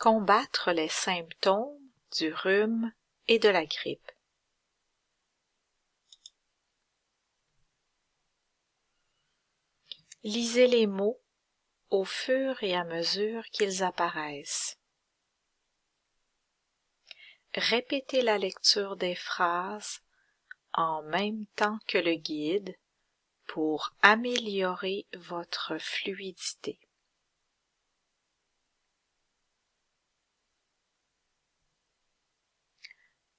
Combattre les symptômes du rhume et de la grippe. Lisez les mots au fur et à mesure qu'ils apparaissent. Répétez la lecture des phrases en même temps que le guide pour améliorer votre fluidité.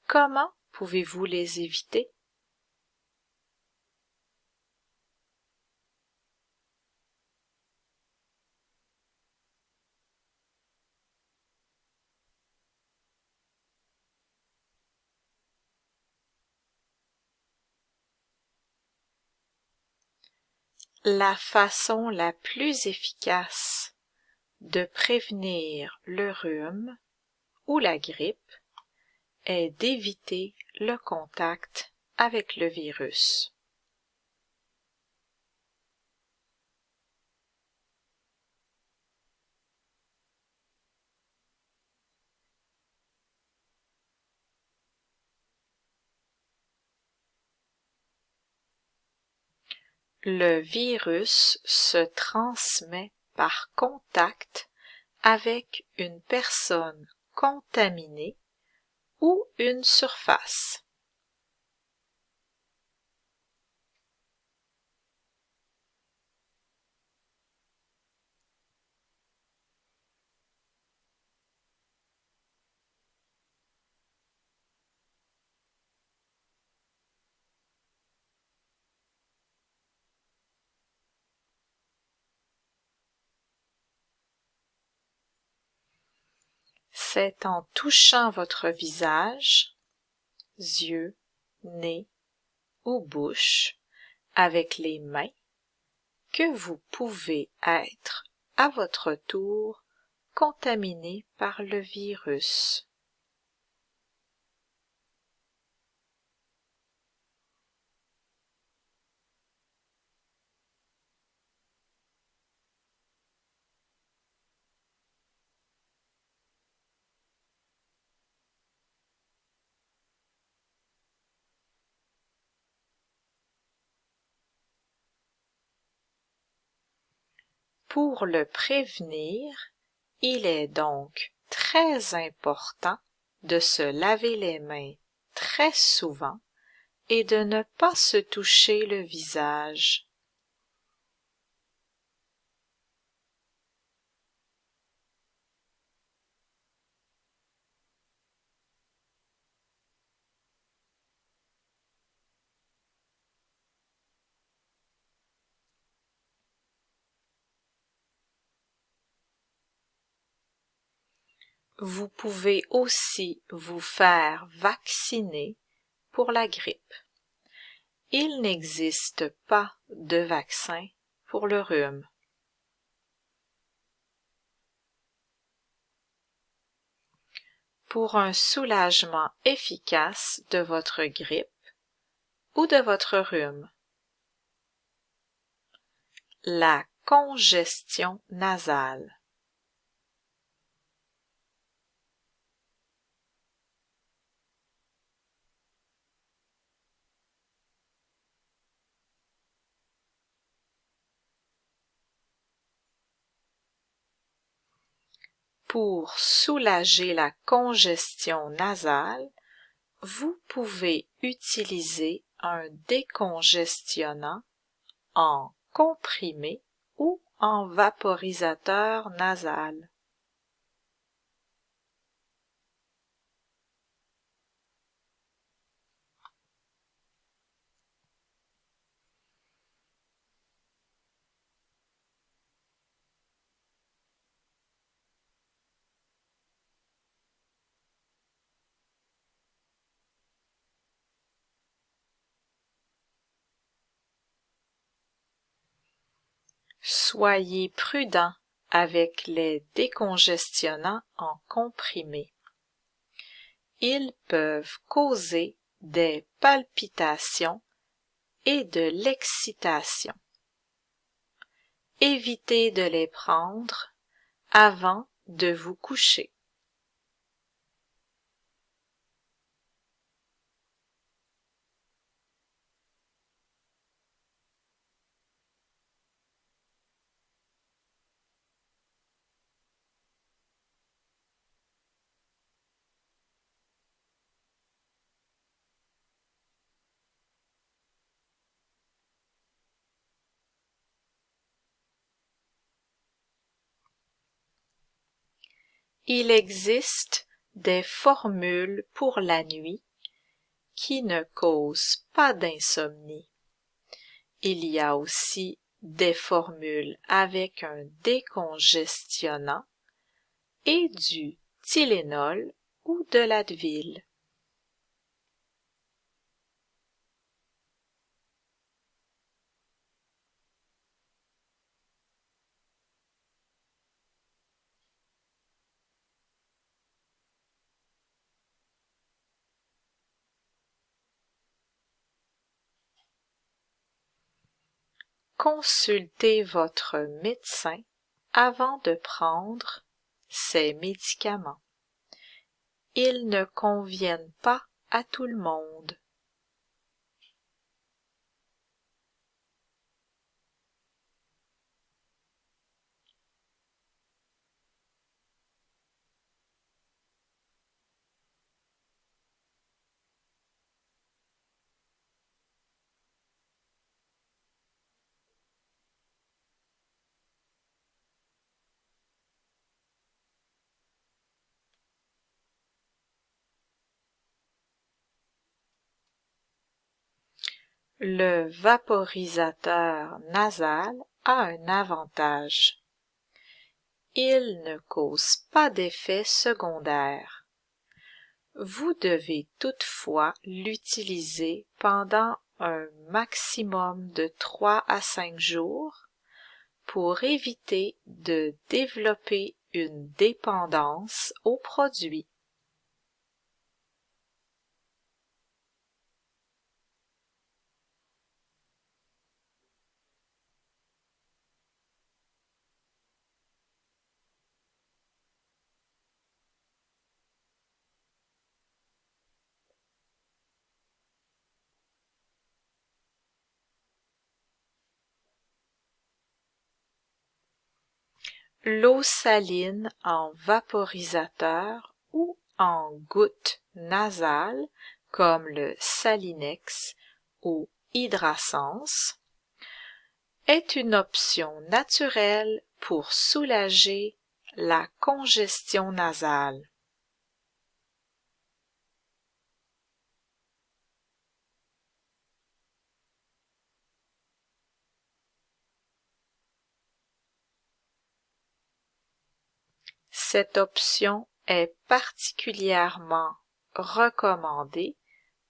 Comment pouvez-vous les éviter? La façon la plus efficace de prévenir le rhume ou la grippe est d'éviter le contact avec le virus. Le virus se transmet par contact avec une personne contaminée ou une surface. C'est en touchant votre visage, yeux, nez ou bouche avec les mains que vous pouvez être, à votre tour, contaminé par le virus. Pour le prévenir, il est donc très important de se laver les mains très souvent et de ne pas se toucher le visage. Vous pouvez aussi vous faire vacciner pour la grippe. Il n'existe pas de vaccin pour le rhume. Pour un soulagement efficace de votre grippe ou de votre rhume. La congestion nasale. Pour soulager la congestion nasale, vous pouvez utiliser un décongestionnant en comprimé ou en vaporisateur nasal. Soyez prudent avec les décongestionnants en comprimé. Ils peuvent causer des palpitations et de l'excitation. Évitez de les prendre avant de vous coucher. Il existe des formules pour la nuit qui ne causent pas d'insomnie. Il y a aussi des formules avec un décongestionnant et du Tylenol ou de l'Advil. Consultez votre médecin avant de prendre ces médicaments. Ils ne conviennent pas à tout le monde. Le vaporisateur nasal a un avantage. Il ne cause pas d'effets secondaires. Vous devez toutefois l'utiliser pendant un maximum de 3 à 5 jours pour éviter de développer une dépendance au produit. L'eau saline en vaporisateur ou en gouttes nasales comme le Salinex ou Hydrasense est une option naturelle pour soulager la congestion nasale. Cette option est particulièrement recommandée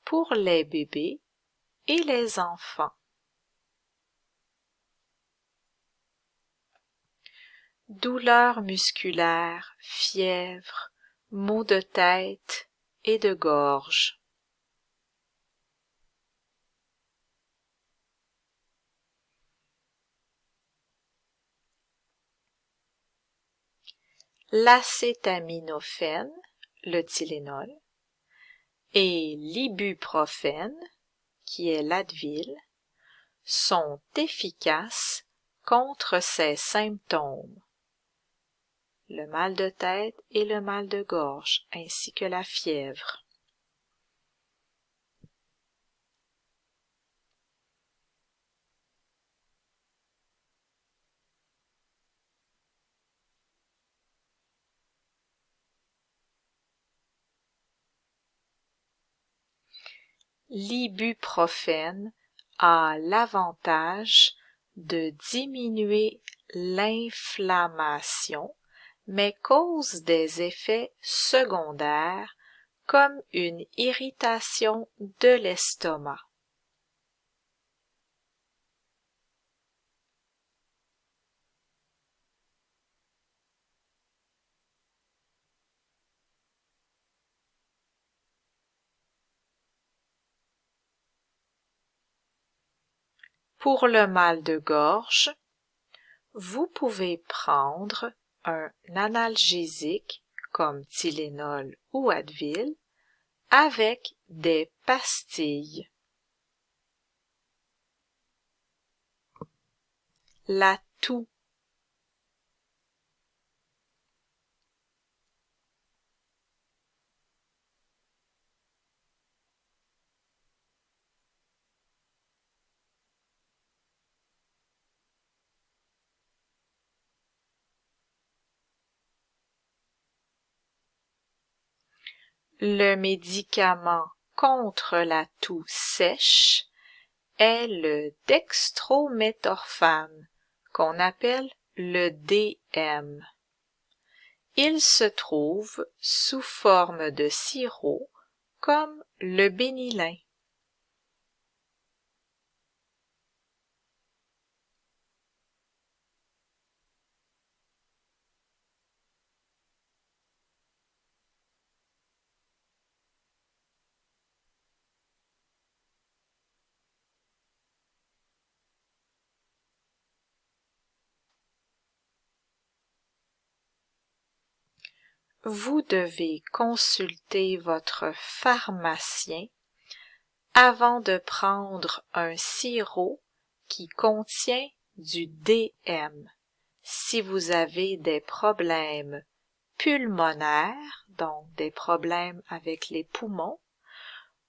pour les bébés et les enfants. Douleurs musculaires, fièvre, maux de tête et de gorge. L'acétaminophène, le Tylenol, et l'ibuprofène, qui est l'Advil, sont efficaces contre ces symptômes, le mal de tête et le mal de gorge, ainsi que la fièvre. L'ibuprofène a l'avantage de diminuer l'inflammation, mais cause des effets secondaires comme une irritation de l'estomac. Pour le mal de gorge, vous pouvez prendre un analgésique comme Tylenol ou Advil avec des pastilles. La toux. Le médicament contre la toux sèche est le dextrométhorphane, qu'on appelle le DM. Il se trouve sous forme de sirop comme le Bénilin. Vous devez consulter votre pharmacien avant de prendre un sirop qui contient du DM. Si vous avez des problèmes pulmonaires, donc des problèmes avec les poumons,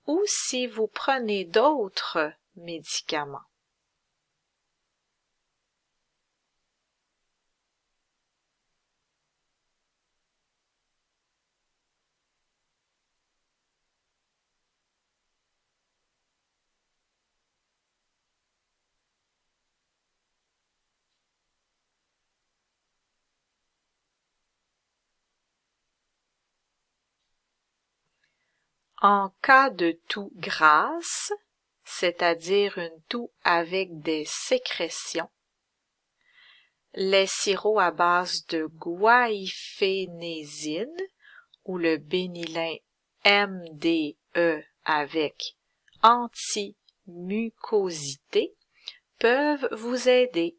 ou si vous prenez d'autres médicaments. En cas de toux grasse, c'est-à-dire une toux avec des sécrétions, les sirops à base de guaifénésine ou le Bénilin MDE avec anti-mucosité peuvent vous aider.